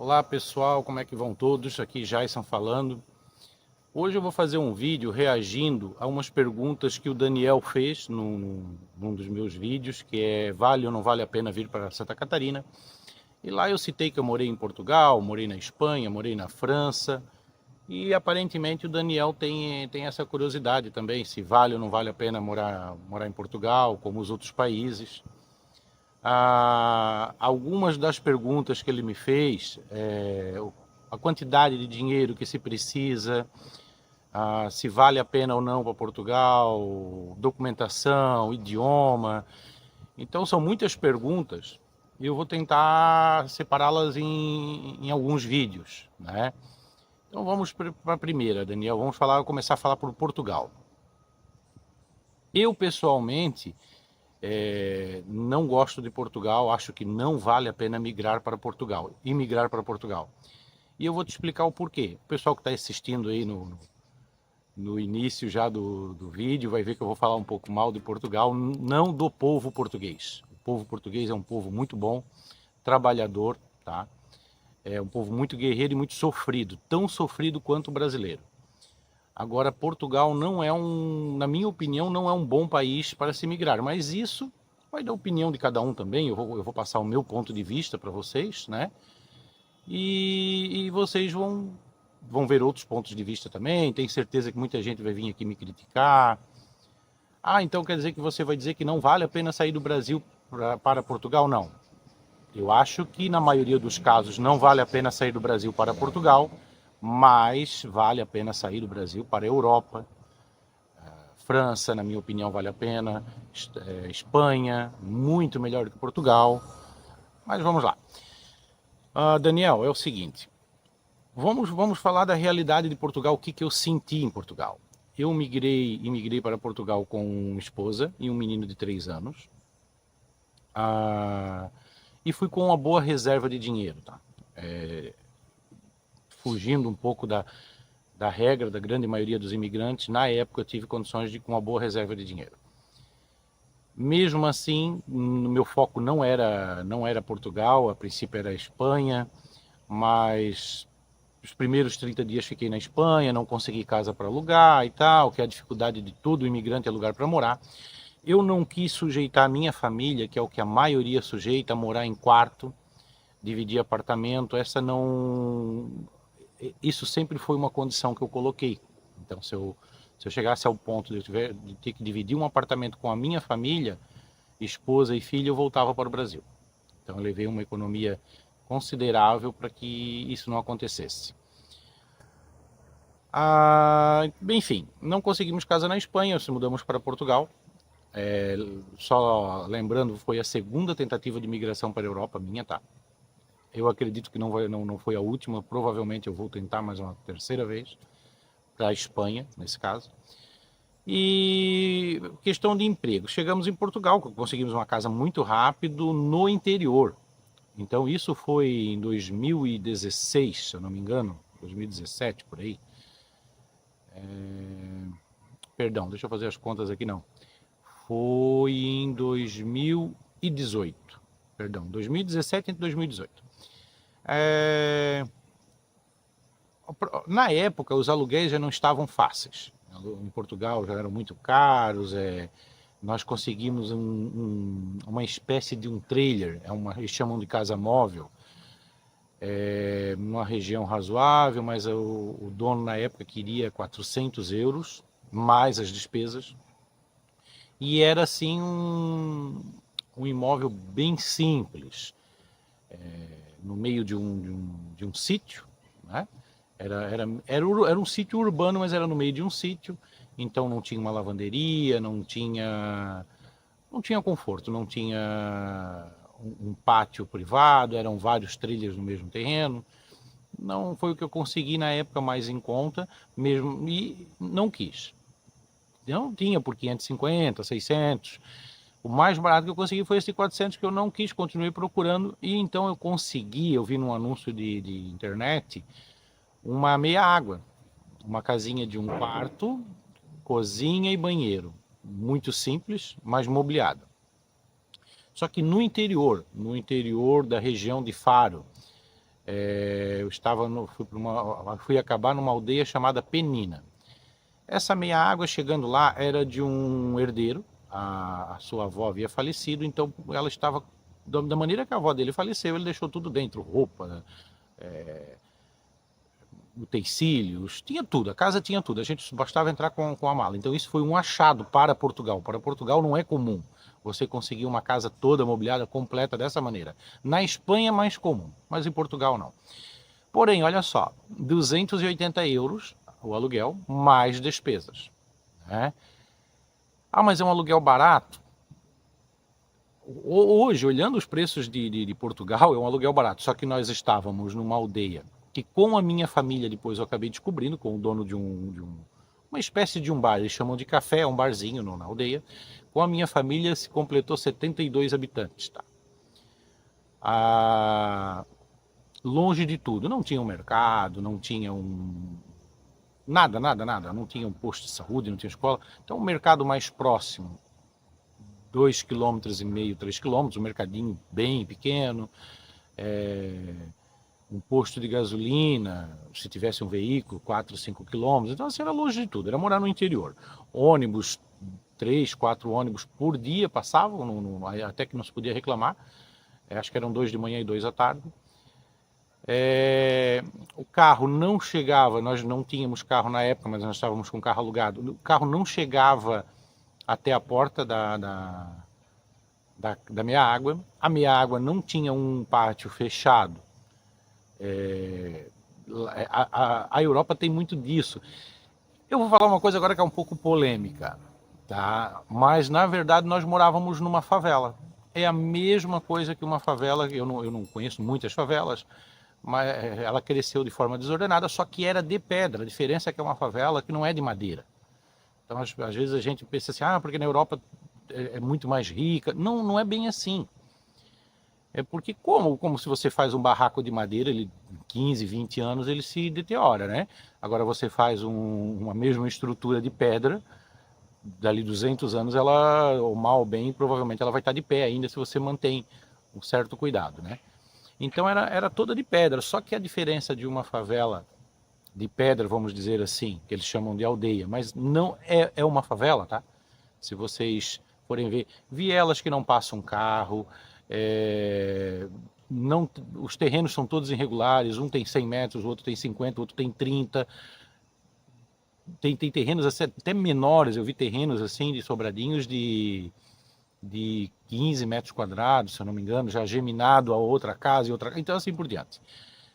Olá pessoal, como é que vão todos? Aqui Jason falando. Hoje eu vou fazer um vídeo reagindo a umas perguntas que o Daniel fez num dos meus vídeos, que é vale ou não vale a pena vir para Santa Catarina. E lá eu citei que eu morei em Portugal, morei na Espanha, morei na França. E aparentemente o Daniel tem essa curiosidade também, se vale ou não vale a pena morar em Portugal, como os outros países. Algumas das perguntas que ele me fez, a quantidade de dinheiro que se precisa, se vale a pena ou não para Portugal, documentação, idioma. Então são muitas perguntas e eu vou tentar separá-las em alguns vídeos, né? Então vamos para a primeira, Daniel, começar a falar por Portugal. Eu pessoalmente não gosto de Portugal, acho que não vale a pena imigrar para Portugal. E eu vou te explicar o porquê. O pessoal que está assistindo aí no início já do vídeo vai ver que eu vou falar um pouco mal de Portugal, não do povo português. O povo português é um povo muito bom, trabalhador, tá? É um povo muito guerreiro e muito sofrido, tão sofrido quanto o brasileiro. Agora, Portugal não é na minha opinião, não é um bom país para se migrar, mas isso vai da opinião de cada um também. Eu vou passar o meu ponto de vista para vocês, né? E vocês vão ver outros pontos de vista também. Tenho certeza que muita gente vai vir aqui me criticar. Então quer dizer que você vai dizer que não vale a pena sair do Brasil para Portugal? Não. Eu acho que na maioria dos casos não vale a pena sair do Brasil para Portugal, mas vale a pena sair do Brasil para a Europa. França, na minha opinião, vale a pena. Espanha, muito melhor do que Portugal. Mas vamos lá. Daniel, é o seguinte. Vamos falar da realidade de Portugal, o que eu senti em Portugal. Eu imigrei para Portugal com uma esposa e um menino de 3 anos. E fui com uma boa reserva de dinheiro, tá? Fugindo um pouco da regra da grande maioria dos imigrantes, na época eu tive condições com uma boa reserva de dinheiro. Mesmo assim, o meu foco não era Portugal, a princípio era a Espanha, mas os primeiros 30 dias fiquei na Espanha, não consegui casa para alugar e tal, que é a dificuldade de todo imigrante é lugar para morar. Eu não quis sujeitar a minha família, que é o que a maioria sujeita, a morar em quarto, dividir apartamento, isso sempre foi uma condição que eu coloquei. Então, se eu chegasse ao ponto de ter que dividir um apartamento com a minha família, esposa e filho, eu voltava para o Brasil. Então, eu levei uma economia considerável para que isso não acontecesse. Enfim, não conseguimos casa na Espanha, nos mudamos para Portugal. Só lembrando, foi a segunda tentativa de migração para a Europa minha, tá? Eu acredito que não foi a última, provavelmente eu vou tentar mais uma terceira vez, para a Espanha, nesse caso. E questão de emprego, chegamos em Portugal, conseguimos uma casa muito rápido no interior. Então isso foi em 2016, se eu não me engano, 2017, por aí. Perdão, deixa eu fazer as contas aqui, não. Foi em 2018, perdão, 2017 entre 2018. Na época, os aluguéis já não estavam fáceis. Em Portugal já eram muito caros. Nós conseguimos uma espécie de um trailer, eles chamam de casa móvel, numa região razoável, mas o dono na época queria 400 euros, mais as despesas. E era assim um imóvel bem simples, no meio de um sítio, né? Era um sítio urbano, mas era no meio de um sítio, então não tinha uma lavanderia, não tinha conforto, não tinha um pátio privado, eram vários trilhos no mesmo terreno. Não foi o que eu consegui na época mais em conta, mesmo, e não quis. Não tinha por 550, 600. O mais barato que eu consegui foi esse 400 que eu não quis, continuei procurando, e então eu vi num anúncio de internet, uma meia água, uma casinha de um quarto, cozinha e banheiro, muito simples, mas mobiliada. Só que no interior da região de Faro, fui acabar numa aldeia chamada Penina. Essa meia água, chegando lá, era de um herdeiro. A sua avó havia falecido, então ela estava da maneira que a avó dele faleceu, ele deixou tudo dentro, roupa, utensílios, tinha tudo, a casa tinha tudo, a gente bastava entrar com a mala. Então isso foi um achado para Portugal. Para Portugal não é comum você conseguir uma casa toda mobiliada, completa dessa maneira. Na Espanha é mais comum, mas em Portugal não. Porém, olha só, 280 euros o aluguel, mais despesas, né? Ah, mas é um aluguel barato? Hoje, olhando os preços de Portugal, é um aluguel barato, só que nós estávamos numa aldeia que, com a minha família, depois eu acabei descobrindo, com o dono de uma espécie de um bar, eles chamam de café, é um barzinho na aldeia. Com a minha família se completou 72 habitantes, tá? Longe de tudo, não tinha um mercado, não tinha nada, não tinha um posto de saúde, não tinha escola. Então o mercado mais próximo, 2,5 km, 3 km, um mercadinho bem pequeno, um posto de gasolina, se tivesse um veículo, 4, 5 quilômetros. Então assim, era longe de tudo, era morar no interior. Ônibus, 3, 4 ônibus por dia passavam, até que não se podia reclamar. Acho que eram 2 de manhã e 2 à tarde. O carro não chegava, nós não tínhamos carro na época, mas nós estávamos com o carro alugado. O carro não chegava até a porta da meia água. A meia água não tinha um pátio fechado. A Europa tem muito disso. Eu vou falar uma coisa agora que é um pouco polêmica, tá? Mas na verdade nós morávamos numa favela. É a mesma coisa que uma favela. Eu não conheço muitas favelas, mas ela cresceu de forma desordenada, só que era de pedra. A diferença é que é uma favela que não é de madeira. Então às vezes a gente pensa assim, porque na Europa é muito mais rica. Não, não é bem assim. É porque como se você faz um barraco de madeira, ele 15, 20 anos ele se deteriora, né? Agora você faz uma mesma estrutura de pedra, dali 200 anos ela, ou mal ou bem, provavelmente ela vai estar de pé ainda se você mantém um certo cuidado, né? Então era toda de pedra, só que a diferença de uma favela de pedra, vamos dizer assim, que eles chamam de aldeia, mas não é uma favela, tá? Se vocês forem ver, vielas que não passam carro, não, os terrenos são todos irregulares, um tem 100 metros, o outro tem 50, o outro tem 30. Tem terrenos até menores, eu vi terrenos assim de sobradinhos de 15 metros quadrados, se eu não me engano, já geminado a outra casa e outra, então assim por diante.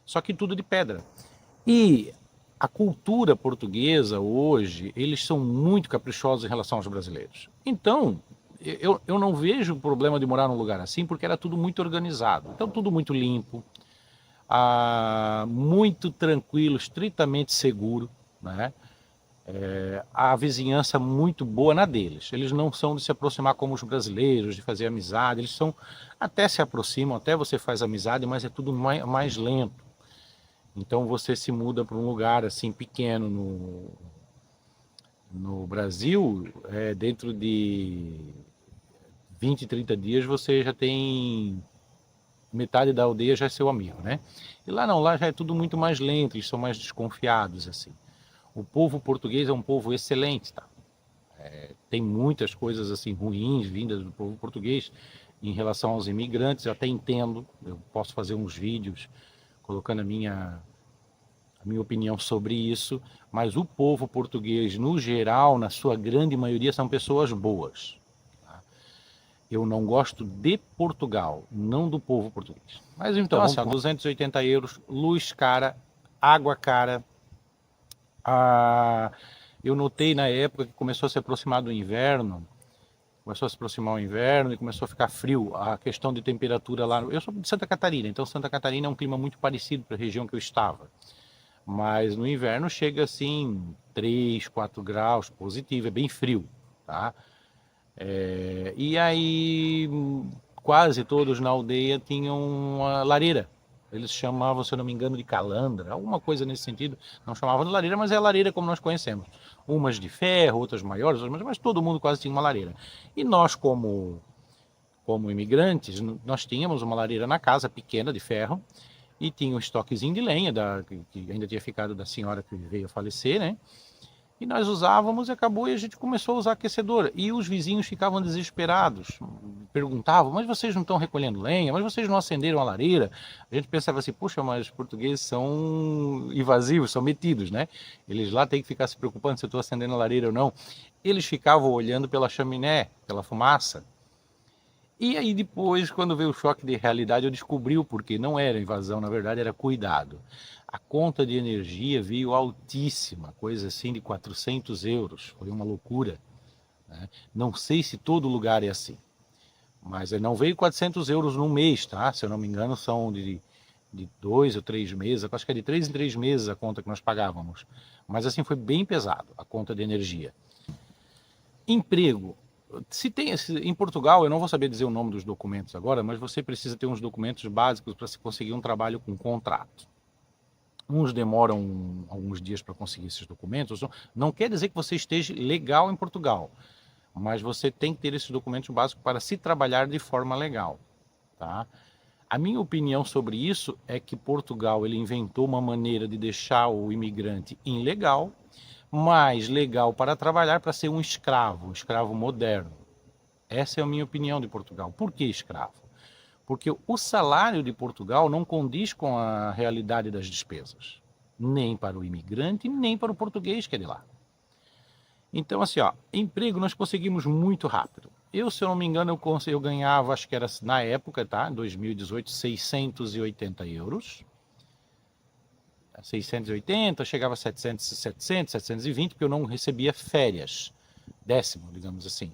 Só que tudo de pedra. E a cultura portuguesa hoje, eles são muito caprichosos em relação aos brasileiros. Então, eu não vejo problema de morar num lugar assim, porque era tudo muito organizado. Então, tudo muito limpo, muito tranquilo, estritamente seguro, né? A vizinhança muito boa na deles. Eles não são de se aproximar como os brasileiros, de fazer amizade. Eles são, até se aproximam, até você faz amizade, mas é tudo mais lento. Então você se muda para um lugar assim pequeno no Brasil, dentro de 20, 30 dias você já tem metade da aldeia já é seu amigo, né? E lá não, lá já é tudo muito mais lento, eles são mais desconfiados assim. O povo português é um povo excelente, tá? Tem muitas coisas assim ruins vindas do povo português em relação aos imigrantes, eu até entendo, eu posso fazer uns vídeos colocando a minha opinião sobre isso, mas o povo português, no geral, na sua grande maioria, são pessoas boas. Tá? Eu não gosto de Portugal, não do povo português. Mas então, assim, 280 euros, luz cara, água cara. Eu notei na época que começou a se aproximar do inverno, e começou a ficar frio, a questão de temperatura lá. Eu sou de Santa Catarina, então Santa Catarina é um clima muito parecido para a região que eu estava. Mas no inverno chega assim 3, 4 graus positivo, é bem frio, tá? E aí quase todos na aldeia tinham uma lareira. Eles chamavam, se eu não me engano, de calandra, alguma coisa nesse sentido. Não chamavam de lareira, mas é a lareira como nós conhecemos. Umas de ferro, outras maiores, mas todo mundo quase tinha uma lareira. E nós, como imigrantes, nós tínhamos uma lareira na casa, pequena, de ferro, e tinha um estoquezinho de lenha que ainda tinha ficado da senhora que veio a falecer, né? E nós usávamos e acabou, e a gente começou a usar aquecedora. E os vizinhos ficavam desesperados, perguntavam, mas vocês não estão recolhendo lenha? Mas vocês não acenderam a lareira? A gente pensava assim, puxa, mas os portugueses são invasivos, são metidos, né? Eles lá têm que ficar se preocupando se eu estou acendendo a lareira ou não. Eles ficavam olhando pela chaminé, pela fumaça. E aí depois, quando veio o choque de realidade, eu descobri o porquê. Não era invasão, na verdade era cuidado. A conta de energia veio altíssima, coisa assim de 400 euros. Foi uma loucura, né? Não sei se todo lugar é assim, mas não veio 400 euros num mês, tá? Se eu não me engano, são de 2 ou 3 meses. Acho que é de 3 em 3 meses a conta que nós pagávamos. Mas assim, foi bem pesado a conta de energia. Emprego. Se tem em Portugal, eu não vou saber dizer o nome dos documentos agora, mas você precisa ter uns documentos básicos para se conseguir um trabalho com contrato. Uns demoram alguns dias para conseguir esses documentos. Não quer dizer que você esteja legal em Portugal, mas você tem que ter esses documentos básicos para se trabalhar de forma legal, tá? A minha opinião sobre isso é que Portugal ele inventou uma maneira de deixar o imigrante ilegal, mas legal para trabalhar, para ser um escravo moderno. Essa é a minha opinião de Portugal. Por que escravo? Porque o salário de Portugal não condiz com a realidade das despesas, nem para o imigrante, nem para o português que é de lá. Então, assim, ó, emprego nós conseguimos muito rápido. Se eu não me engano, eu ganhava, acho que era na época, tá? Em 2018, 680 euros. 680, chegava a 700, 720, porque eu não recebia férias. Décimo, digamos assim.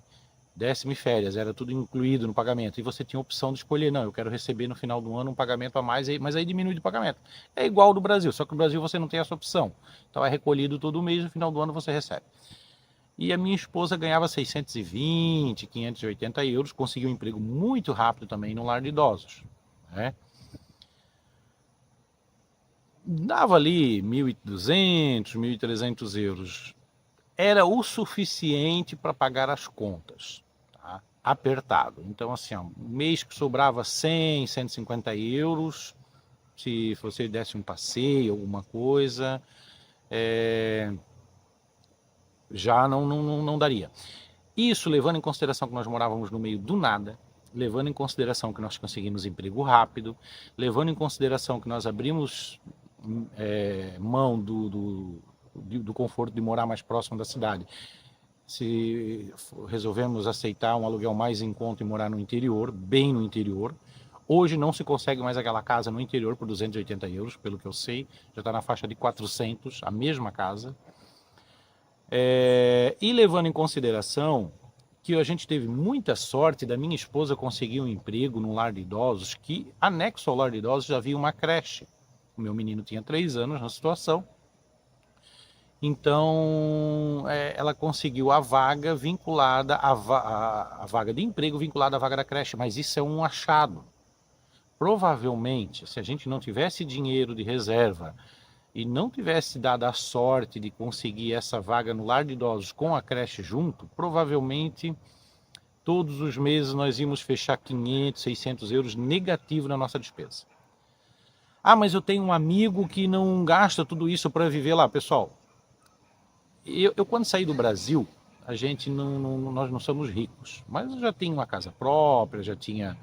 Décimo e férias, era tudo incluído no pagamento. E você tinha a opção de escolher, não, eu quero receber no final do ano um pagamento a mais, mas aí diminui de pagamento. É igual ao do Brasil, só que no Brasil você não tem essa opção. Então é recolhido todo mês, no final do ano você recebe. E a minha esposa ganhava 620, 580 euros, conseguiu um emprego muito rápido também no lar de idosos, né? Dava ali 1.200, 1.300 euros. Era o suficiente para pagar as contas, tá? Apertado. Então, assim, ó, um mês que sobrava 100, 150 euros, se você desse um passeio, alguma coisa, já não daria. Isso levando em consideração que nós morávamos no meio do nada, levando em consideração que nós conseguimos emprego rápido, levando em consideração que nós abrimos mão do conforto de morar mais próximo da cidade. Se resolvemos aceitar um aluguel mais em conta e morar no interior, bem no interior. Hoje não se consegue mais aquela casa no interior por 280 euros, pelo que eu sei, já está na faixa de 400, a mesma casa. E levando em consideração que a gente teve muita sorte da minha esposa conseguir um emprego num lar de idosos, que anexo ao lar de idosos já havia uma creche. O meu menino tinha 3 anos na situação. Então, ela conseguiu a vaga vinculada, a vaga de emprego vinculada à vaga da creche, mas isso é um achado. Provavelmente, se a gente não tivesse dinheiro de reserva e não tivesse dado a sorte de conseguir essa vaga no lar de idosos com a creche junto, provavelmente todos os meses nós íamos fechar 500, 600 euros negativo na nossa despesa. Ah, mas eu tenho um amigo que não gasta tudo isso para viver lá. Pessoal, eu quando saí do Brasil, a gente nós não somos ricos, mas eu já tinha uma casa própria, já tinha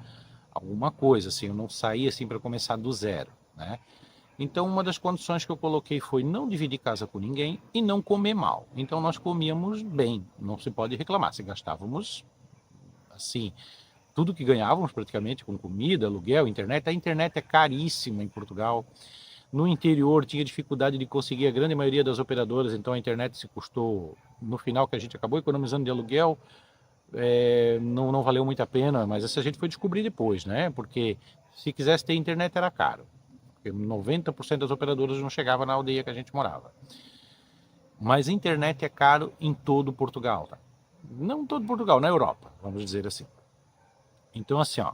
alguma coisa, assim, eu não saí assim para começar do zero, né? Então uma das condições que eu coloquei foi não dividir casa com ninguém e não comer mal. Então nós comíamos bem, não se pode reclamar, se gastávamos assim, tudo que ganhávamos praticamente com comida, aluguel, internet. A internet é caríssima em Portugal. No interior tinha dificuldade de conseguir a grande maioria das operadoras, então a internet se custou, no final que a gente acabou economizando de aluguel, não valeu muito a pena, mas essa a gente foi descobrir depois, né? Porque se quisesse ter internet era caro, porque 90% das operadoras não chegava na aldeia que a gente morava. Mas a internet é caro em todo Portugal, tá? Não todo Portugal, na Europa, vamos dizer assim. Então assim, ó,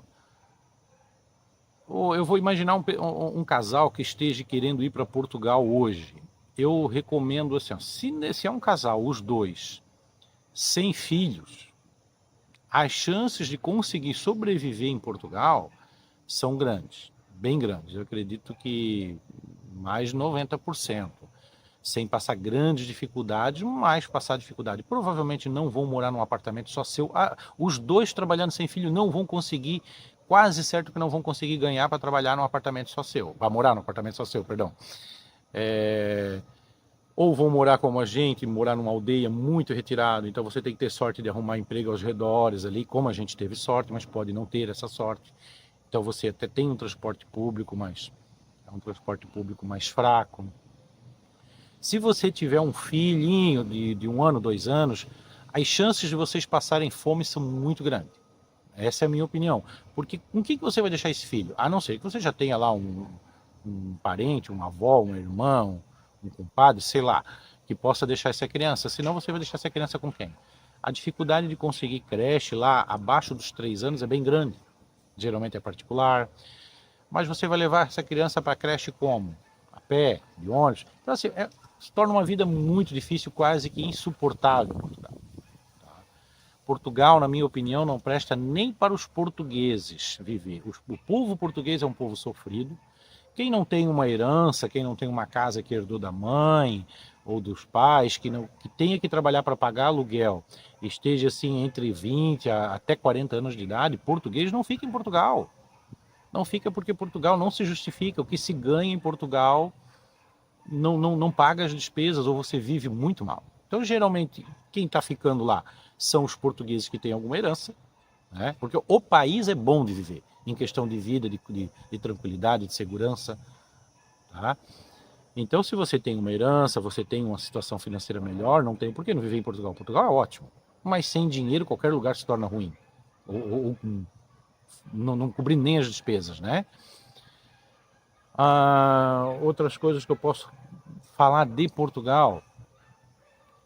eu vou imaginar um casal que esteja querendo ir para Portugal hoje. Eu recomendo assim, ó, se é um casal, os dois, sem filhos, as chances de conseguir sobreviver em Portugal são grandes. bem grandes. Eu acredito que mais de 90%. Sem passar grandes dificuldades, mas passar dificuldade. Provavelmente não vão morar num apartamento só seu. Os dois trabalhando sem filho não vão conseguir, quase certo que não vão conseguir ganhar para trabalhar num apartamento só seu. Para morar num apartamento só seu, perdão. Ou vão morar como a gente, morar numa aldeia muito retirada, então você tem que ter sorte de arrumar emprego aos redores ali, como a gente teve sorte, mas pode não ter essa sorte. Então você até tem um transporte público, mas é um transporte público mais fraco. Se você tiver um filhinho de 1 ano, 2 anos, as chances de vocês passarem fome são muito grandes. Essa é a minha opinião. Porque com quem que você vai deixar esse filho? A não ser que você já tenha lá um parente, uma avó, um irmão, um compadre, sei lá, que possa deixar essa criança. Senão você vai deixar essa criança com quem? A dificuldade de conseguir creche lá abaixo dos 3 anos é bem grande. Geralmente é particular. Mas você vai levar essa criança para a creche como? A pé, de ônibus. Então assim, se torna uma vida muito difícil, quase que insuportável. Portugal, na minha opinião, não presta nem para os portugueses viver. O povo português é um povo sofrido. Quem não tem uma herança, quem não tem uma casa que herdou da mãe ou dos pais, que tenha que trabalhar para pagar aluguel, esteja assim entre 20 até 40 anos de idade, português não fica em Portugal. Não fica porque Portugal não se justifica. O que se ganha em Portugal não paga as despesas ou você vive muito mal. Então, geralmente, quem está ficando lá são os portugueses que têm alguma herança, né? Porque o país é bom de viver, em questão de vida, de tranquilidade, de segurança. Tá? Então, se você tem uma herança, você tem uma situação financeira melhor, não tem por que não viver em Portugal. Portugal é ótimo, mas sem dinheiro qualquer lugar se torna ruim. Ou não cobrir nem as despesas, né? Outras coisas que eu posso falar de Portugal,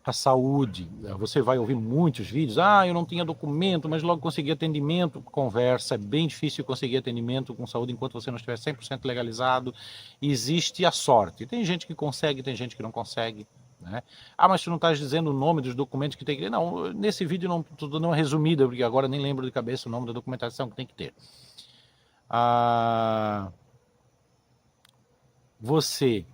a saúde. Você vai ouvir muitos vídeos, eu não tinha documento, mas logo consegui atendimento. Conversa, é bem difícil conseguir atendimento com saúde enquanto você não estiver 100% legalizado. Existe a sorte. Tem gente que consegue, tem gente que não consegue. Né? Mas tu não estás dizendo o nome dos documentos que tem que ter. Não, nesse vídeo não estou dando uma resumida, porque agora nem lembro de cabeça o nome da documentação que tem que ter. Você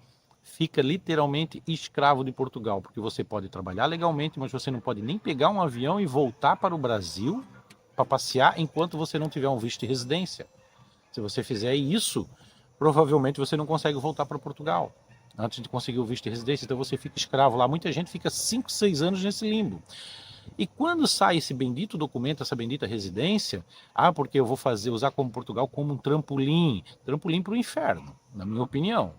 fica literalmente escravo de Portugal, porque você pode trabalhar legalmente, mas você não pode nem pegar um avião e voltar para o Brasil para passear enquanto você não tiver um visto de residência. Se você fizer isso, provavelmente você não consegue voltar para Portugal antes de conseguir o visto de residência, então você fica escravo lá. Muita gente fica 5, 6 anos nesse limbo. E quando sai esse bendito documento, essa bendita residência, porque eu vou usar como Portugal como um trampolim para o inferno, na minha opinião.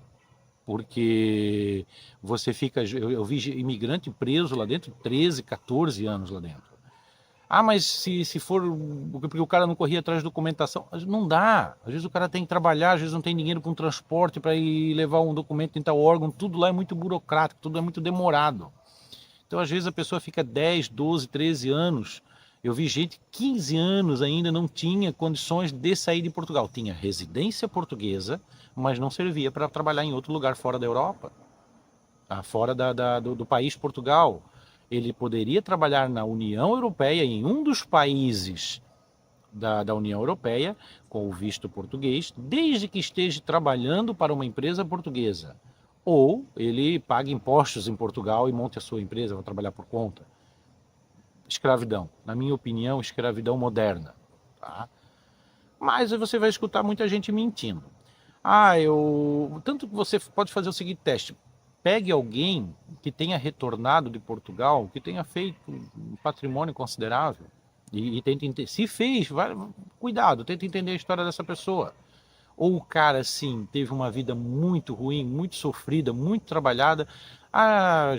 Porque você fica, eu vi imigrante preso lá dentro, 13, 14 anos lá dentro. Mas se for, porque o cara não corria atrás de documentação, não dá. Às vezes o cara tem que trabalhar, às vezes não tem dinheiro para um transporte, para ir levar um documento em tal órgão, tudo lá é muito burocrático, tudo é muito demorado. Então às vezes a pessoa fica 10, 12, 13 anos. Eu vi gente 15 anos ainda não tinha condições de sair de Portugal. Tinha residência portuguesa, mas não servia para trabalhar em outro lugar fora da Europa, fora do país Portugal. Ele poderia trabalhar na União Europeia, em um dos países da União Europeia, com o visto português, desde que esteja trabalhando para uma empresa portuguesa. Ou ele paga impostos em Portugal e monte a sua empresa, vai trabalhar por conta. Escravidão. Na minha opinião, escravidão moderna. Tá? Mas você vai escutar muita gente mentindo. Tanto que você pode fazer o seguinte teste. Pegue alguém que tenha retornado de Portugal, que tenha feito um patrimônio considerável e tente entender. Se fez, cuidado, tente entender a história dessa pessoa. Ou o cara, assim, teve uma vida muito ruim, muito sofrida, muito trabalhada.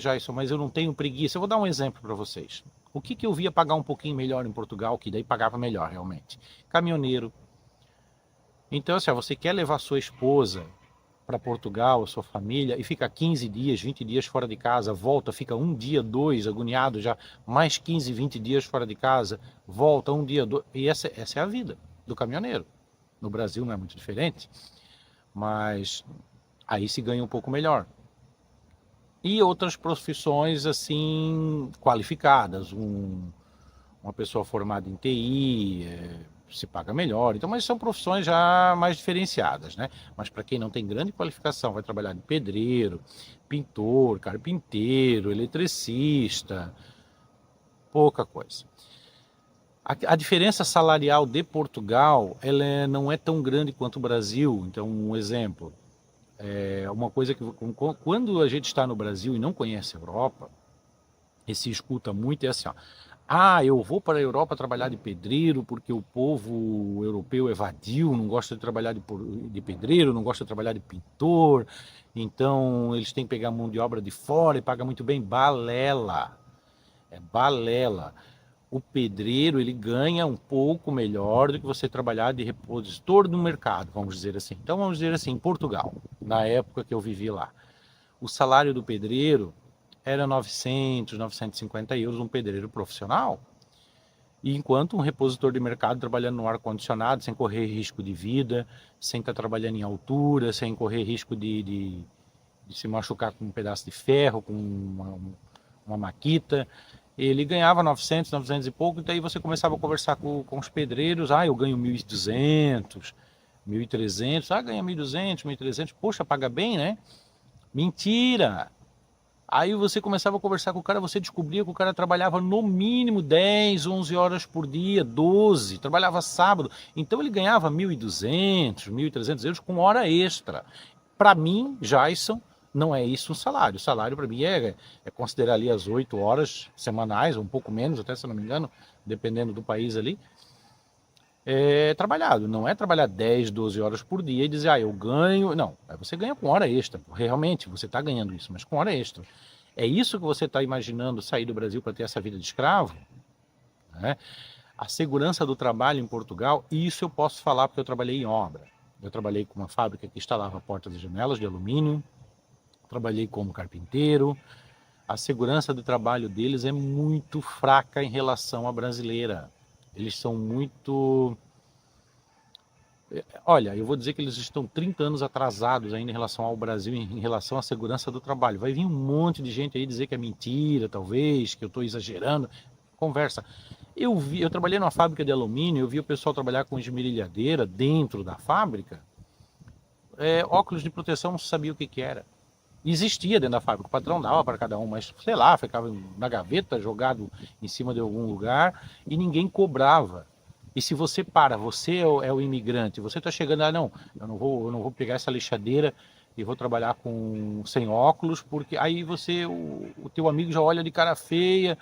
Jason, mas eu não tenho preguiça. Eu vou dar um exemplo para vocês. O que eu via pagar um pouquinho melhor em Portugal, que daí pagava melhor realmente? Caminhoneiro. Então, assim, você quer levar sua esposa para Portugal, a sua família, e fica 15 dias, 20 dias fora de casa, volta, fica 1 dia, 2, agoniado já, mais 15, 20 dias fora de casa, volta 1 dia, 2, e essa é a vida do caminhoneiro. No Brasil não é muito diferente, mas aí se ganha um pouco melhor. E outras profissões assim qualificadas, uma pessoa formada em TI, se paga melhor. Então, mas são profissões já mais diferenciadas, né? Mas para quem não tem grande qualificação, vai trabalhar de pedreiro, pintor, carpinteiro, eletricista, pouca coisa. A diferença salarial de Portugal, não é tão grande quanto o Brasil. Então, um exemplo, uma coisa que quando a gente está no Brasil e não conhece a Europa, e se escuta muito é assim, ó, eu vou para a Europa trabalhar de pedreiro porque o povo europeu é vadio, não gosta de trabalhar de pedreiro, não gosta de trabalhar de pintor, então eles têm que pegar mão de obra de fora e paga muito bem. Balela, é balela. O pedreiro, ele ganha um pouco melhor do que você trabalhar de repositor no mercado, vamos dizer assim. Então vamos dizer assim, em Portugal, na época que eu vivi lá, o salário do pedreiro era 900, 950 euros, um pedreiro profissional, e enquanto um repositor de mercado trabalhando no ar-condicionado, sem correr risco de vida, sem estar trabalhando em altura, sem correr risco de se machucar com um pedaço de ferro, com uma maquita, ele ganhava 900, 900 e pouco, e daí você começava a conversar com os pedreiros, eu ganho 1.200, 1.300, ganha 1.200, 1.300, poxa, paga bem, né? Mentira! Aí você começava a conversar com o cara, você descobria que o cara trabalhava no mínimo 10, 11 horas por dia, 12, trabalhava sábado, então ele ganhava 1.200, 1.300 euros com hora extra. Para mim, Jason, não é isso um salário. O salário para mim é considerar ali as 8 horas semanais, um pouco menos, até se eu não me engano, dependendo do país ali, trabalhado. Não é trabalhar 10, 12 horas por dia e dizer, eu ganho. Não, você ganha com hora extra. Realmente, você está ganhando isso, mas com hora extra. É isso que você está imaginando sair do Brasil para ter essa vida de escravo? Né? A segurança do trabalho em Portugal, isso eu posso falar porque eu trabalhei em obra. Eu trabalhei com uma fábrica que instalava portas e janelas de alumínio, trabalhei como carpinteiro. A segurança do trabalho deles é muito fraca em relação à brasileira. Eles são muito... Olha, eu vou dizer que eles estão 30 anos atrasados ainda em relação ao Brasil, em relação à segurança do trabalho. Vai vir um monte de gente aí dizer que é mentira, talvez, que eu estou exagerando. Conversa. Eu trabalhei numa fábrica de alumínio, eu vi o pessoal trabalhar com esmerilhadeira dentro da fábrica. Óculos de proteção, não sabia o que era. Existia dentro da fábrica, o patrão dava para cada um, mas sei lá, ficava na gaveta, jogado em cima de algum lugar e ninguém cobrava. E se você você é o imigrante, você está chegando, não, eu não vou pegar essa lixadeira e vou trabalhar sem óculos, porque aí o teu amigo já olha de cara feia,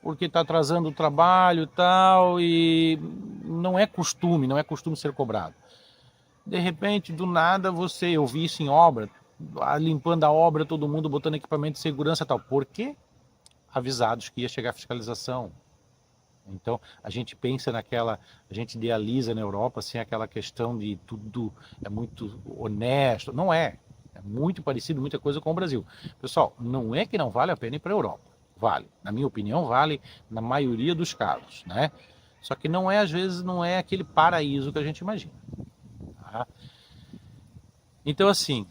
porque está atrasando o trabalho e tal, e não é costume ser cobrado. De repente, do nada, eu vi isso em obra, limpando a obra, todo mundo botando equipamento de segurança e tal. Por quê? Avisados que ia chegar a fiscalização. Então, a gente pensa a gente idealiza na Europa, assim, aquela questão de tudo é muito honesto. Não é. É muito parecido, muita coisa com o Brasil. Pessoal, não é que não vale a pena ir para a Europa. Vale. Na minha opinião, vale na maioria dos casos, né? Só que às vezes, não é aquele paraíso que a gente imagina. Tá? Então, assim,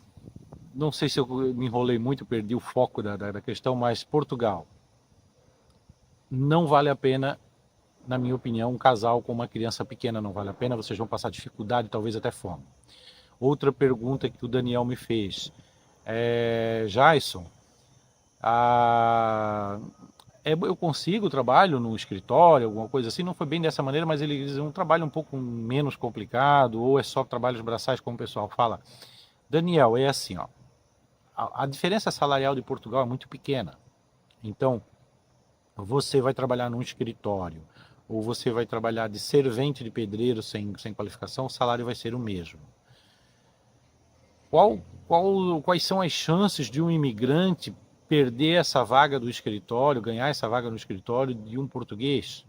não sei se eu me enrolei muito, perdi o foco da questão, mas Portugal, não vale a pena, na minha opinião, um casal com uma criança pequena não vale a pena, vocês vão passar dificuldade, talvez até fome. Outra pergunta que o Daniel me fez, Jason, eu consigo trabalho no escritório, alguma coisa assim, não foi bem dessa maneira, mas ele diz um trabalho um pouco menos complicado, ou é só trabalhos braçais, como o pessoal fala. Daniel, é assim, ó, a diferença salarial de Portugal é muito pequena. Então, você vai trabalhar num escritório, ou você vai trabalhar de servente de pedreiro sem qualificação, o salário vai ser o mesmo. Quais são as chances de um imigrante perder essa vaga do escritório, ganhar essa vaga no escritório de um português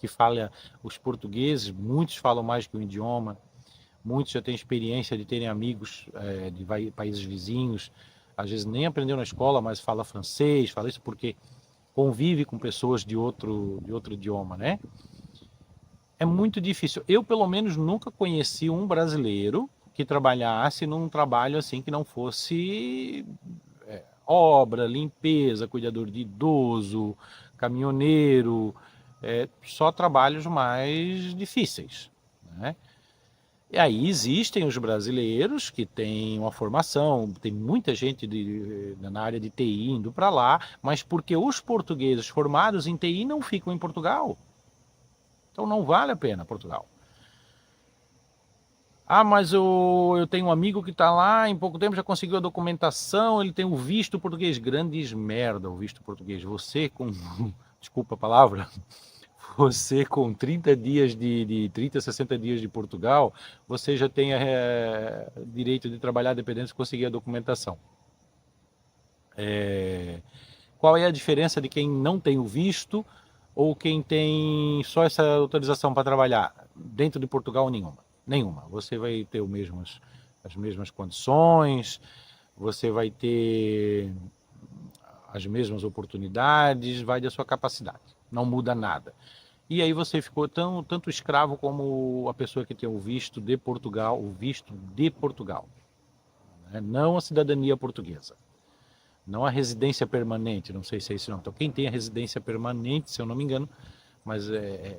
que fala os portugueses? Muitos falam mais que o idioma, muitos já têm experiência de terem amigos de países vizinhos, às vezes nem aprendeu na escola, mas fala francês, fala isso porque convive com pessoas de outro idioma, né? É muito difícil. Eu, pelo menos, nunca conheci um brasileiro que trabalhasse num trabalho assim que não fosse obra, limpeza, cuidador de idoso, caminhoneiro, só trabalhos mais difíceis. né? E aí existem os brasileiros que têm uma formação, tem muita gente na área de TI indo para lá, mas porque os portugueses formados em TI não ficam em Portugal. Então não vale a pena Portugal. Ah, mas eu tenho um amigo que está lá, em pouco tempo já conseguiu a documentação, ele tem o visto português. Grandes merda o visto português. Você com, desculpa a palavra, você com 30 dias 30, 60 dias de Portugal, você já tem direito de trabalhar dependendo se conseguir a documentação. Qual é a diferença de quem não tem o visto ou quem tem só essa autorização para trabalhar? Dentro de Portugal, nenhuma. Nenhuma. Você vai ter as mesmas condições, você vai ter as mesmas oportunidades, vai da sua capacidade. Não muda nada. E aí você ficou tanto escravo como a pessoa que tem o visto de Portugal, né? Não a cidadania portuguesa. Não a residência permanente, não sei se é isso não. Então quem tem a residência permanente, se eu não me engano, mas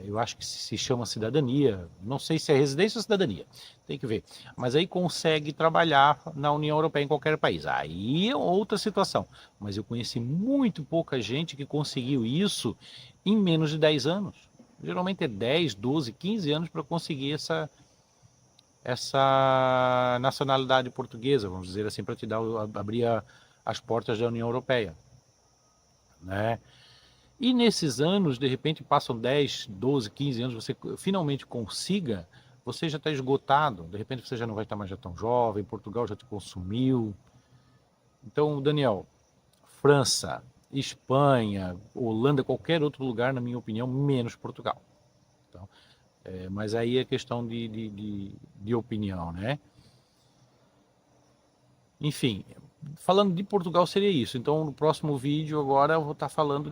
eu acho que se chama cidadania, não sei se é residência ou cidadania, tem que ver. Mas aí consegue trabalhar na União Europeia em qualquer país. Aí é outra situação. Mas eu conheci muito pouca gente que conseguiu isso em menos de 10 anos. Geralmente é 10, 12, 15 anos para conseguir essa nacionalidade portuguesa, vamos dizer assim, para te abrir as portas da União Europeia, né? E nesses anos, de repente, passam 10, 12, 15 anos, você finalmente consiga, você já está esgotado, de repente você já não vai estar mais tão jovem, Portugal já te consumiu. Então, Daniel, França, Espanha, Holanda, qualquer outro lugar, na minha opinião, menos Portugal. Então, mas aí é questão de opinião, né? Enfim, falando de Portugal seria isso. Então no próximo vídeo agora eu vou estar falando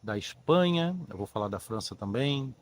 da Espanha, eu vou falar da França também,